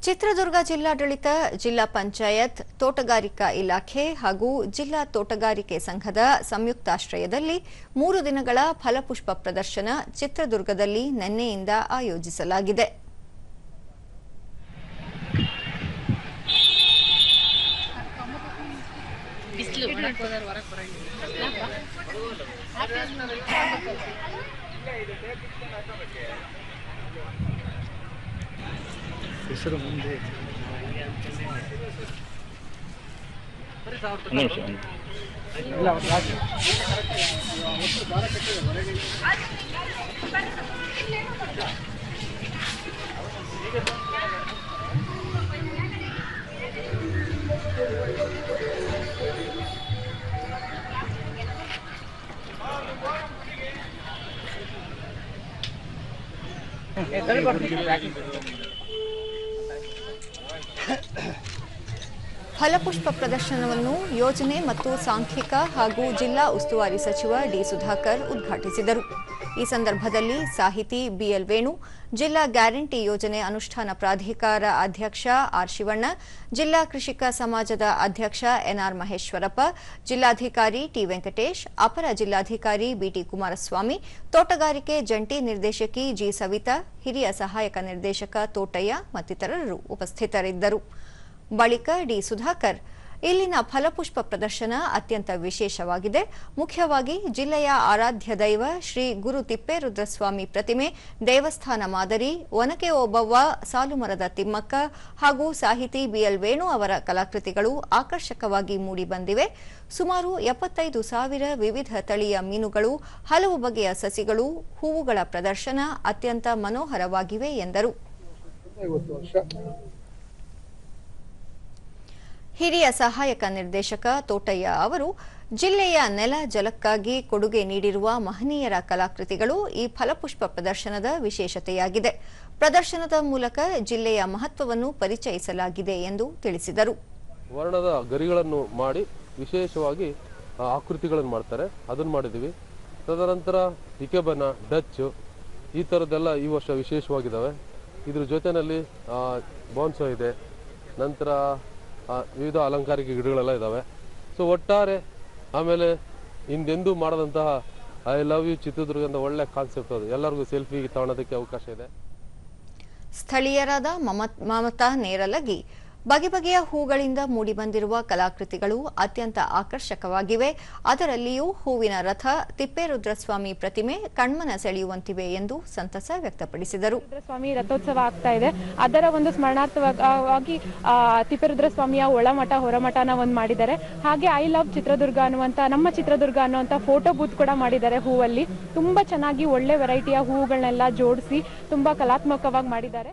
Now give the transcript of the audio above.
ಚಿತ್ರದುರ್ಗ ಜಿಲ್ಲಾಡಳಿತ, ಜಿಲ್ಲಾ ಪಂಚಾಯತ್, ತೋಟಗಾರಿಕಾ ಇಲಾಖೆ ಹಾಗೂ ಜಿಲ್ಲಾ ತೋಟಗಾರಿಕೆ ಸಂಘದ ಸಂಯುಕ್ತಾಶ್ರಯದಲ್ಲಿ 3 ದಿನಗಳ ಫಲಪುಷ್ಪ ಪ್ರದರ್ಶನ ಚಿತ್ರದುರ್ಗದಲ್ಲಿ ನಿನ್ನೆಯಿಂದ ಆಯೋಜಿಸಲಾಗಿದೆ. ಫಲಪುಷ್ಪ ಪ್ರದರ್ಶನವನ್ನು ಯೋಜನೆ ಮತ್ತು ಸಾಂಖ್ಯಿಕ ಹಾಗೂ ಜಿಲ್ಲಾ ಉಸ್ತುವಾರಿ ಸಚಿವ ಡಿ. ಸುಧಾಕರ್ ಉದ್ಘಾಟಿಸಿದರು. ಈ ಸಂದರ್ಭದಲ್ಲಿ ಸಾಹಿತಿ ಬಿಎಲ್ ವೇಣು, ಜಿಲ್ಲಾ ಗ್ಯಾರಂಟಿ ಯೋಜನೆ ಅನುಷ್ಠಾನ ಪ್ರಾಧಿಕಾರ ಅಧ್ಯಕ್ಷ ಆರ್. ಶಿವಣ್ಣ, ಜಿಲ್ಲಾ ಕೃಷಿಕ ಸಮಾಜದ ಅಧ್ಯಕ್ಷ ಎನ್ಆರ್. ಮಹೇಶ್ವರಪ್ಪ, ಜಿಲ್ಲಾಧಿಕಾರಿ ಟಿ. ವೆಂಕಟೇಶ್, ಅಪರ ಜಿಲ್ಲಾಧಿಕಾರಿ ಬಿಟಿ. ಕುಮಾರಸ್ವಾಮಿ, ತೋಟಗಾರಿಕೆ ಜಂಟಿ ನಿರ್ದೇಶಕಿ ಜಿ. ಸವಿತಾ, ಹಿರಿಯ ಸಹಾಯಕ ನಿರ್ದೇಶಕ ತೋಟಯ್ಯ ಮತ್ತಿತರರು ಉಪಸ್ಥಿತರಿದ್ದರು. ಬಳಿಕ ಡಿ. ಸುಧಾಕರ್, ಇಲ್ಲಿನ ಫಲಪುಷ್ಪ ಪ್ರದರ್ಶನ ಅತ್ಯಂತ ವಿಶೇಷವಾಗಿದೆ. ಮುಖ್ಯವಾಗಿ ಜಿಲ್ಲೆಯ ಆರಾಧ್ಯ ದೈವ ಶ್ರೀ ಗುರು ತಿಪ್ಪೇರುದ್ರಸ್ವಾಮಿ ಪ್ರತಿಮೆ, ದೇವಸ್ಥಾನ ಮಾದರಿ, ಒನಕೆ ಓಬವ್ವ, ಸಾಲುಮರದ ತಿಮ್ಮಕ್ಕ ಹಾಗೂ ಸಾಹಿತಿ ಬಿಎಲ್ ವೇಣು ಅವರ ಕಲಾಕೃತಿಗಳು ಆಕರ್ಷಕವಾಗಿ ಮೂಡಿಬಂದಿವೆ. ಸುಮಾರು 75,000 ವಿವಿಧ ತಳಿಯ ಮೀನುಗಳು, ಹಲವು ಬಗೆಯ ಸಸಿಗಳು, ಹೂವುಗಳ ಪ್ರದರ್ಶನ ಅತ್ಯಂತ ಮನೋಹರವಾಗಿವೆ ಎಂದರು. ಹಿರಿಯ ಸಹಾಯಕ ನಿರ್ದೇಶಕ ತೋಟಯ್ಯ ಅವರು, ಜಿಲ್ಲೆಯ ನೆಲ ಜಲಕ್ಕಾಗಿ ಕೊಡುಗೆ ನೀಡಿರುವ ಮಹನೀಯರ ಕಲಾಕೃತಿಗಳು ಈ ಫಲಪುಷ್ಪ ಪ್ರದರ್ಶನದ ವಿಶೇಷತೆಯಾಗಿದೆ. ಪ್ರದರ್ಶನದ ಮೂಲಕ ಜಿಲ್ಲೆಯ ಮಹತ್ವವನ್ನು ಪರಿಚಯಿಸಲಾಗಿದೆ ಎಂದು ತಿಳಿಸಿದರು. ವರ್ಣದ ಗರಿಗಳನ್ನು ಮಾಡಿ ವಿಶೇಷವಾಗಿ ಆಕೃತಿಗಳನ್ನು ಮಾಡ್ತಾರೆ, ಅದನ್ನು ಮಾಡಿದ್ದೀವಿ. ತದನಂತರ ಇಕೆಬನ, ಡಚ್ ಈ ಥರದ್ದೆಲ್ಲ ಈ ವರ್ಷ ವಿಶೇಷವಾಗಿದ್ದಾವೆ. ಇದ್ರ ಜೊತೆಯಲ್ಲಿ ಬಾನ್ಸೋ ಇದೆ, ನಂತರ ವಿವಿಧ ಅಲಂಕಾರಿಕ ಗಿಡಗಳೆಲ್ಲ ಇದ್ದಾವೆ. ಸೊ ಒಟ್ಟಾರೆ ಆಮೇಲೆ ಹಿಂದೆಂದೂ ಮಾಡದಂತಹ ಐ ಲವ್ ಯು ಚಿತ್ರದುರ್ಗ ಅಂತ ಒಳ್ಳೆ ಕಾನ್ಸೆಪ್ಟ್. ಅದು ಎಲ್ಲರಿಗೂ ಸೆಲ್ಫಿ ತಗೊಳ್ಳೋದಕ್ಕೆ ಅವಕಾಶ ಇದೆ. ಸ್ಥಳೀಯರಾದ ಮಮತಾ ನೇರಲಗಿ, ಬಗೆ ಬಗೆಯ ಹೂಗಳಿಂದ ಮೂಡಿಬಂದಿರುವ ಕಲಾಕೃತಿಗಳು ಅತ್ಯಂತ ಆಕರ್ಷಕವಾಗಿವೆ. ಅದರಲ್ಲಿಯೂ ಹೂವಿನ ರಥ, ತಿಪ್ಪೇರುದ್ರಸ್ವಾಮಿ ಪ್ರತಿಮೆ ಕಣ್ಮನ ಸೆಳೆಯುವಂತಿವೆ ಎಂದು ಸಂತಸ ವ್ಯಕ್ತಪಡಿಸಿದರು. ಸ್ವಾಮಿ ರಥೋತ್ಸವ ಆಗ್ತಾ ಇದೆ, ಅದರ ಒಂದು ಸ್ಮರಣಾರ್ಥವಾಗಿ ತಿಪ್ಪೇರುದ್ರಸ್ವಾಮಿಯ ಒಳಮಠ ಹೊರಮಠನ ಒಂದು ಮಾಡಿದ್ದಾರೆ. ಹಾಗೆ ಐ ಲವ್ ಚಿತ್ರದುರ್ಗ ಅನ್ನುವಂತ, ನಮ್ಮ ಚಿತ್ರದುರ್ಗ ಅನ್ನುವಂತ ಫೋಟೋ ಬೂತ್ ಕೂಡ ಮಾಡಿದ್ದಾರೆ. ಹೂವಲ್ಲಿ ತುಂಬಾ ಚೆನ್ನಾಗಿ ಒಳ್ಳೆ ವೆರೈಟಿಯ ಹೂವುಗಳನ್ನೆಲ್ಲ ಜೋಡಿಸಿ ತುಂಬಾ ಕಲಾತ್ಮಕವಾಗಿ ಮಾಡಿದ್ದಾರೆ.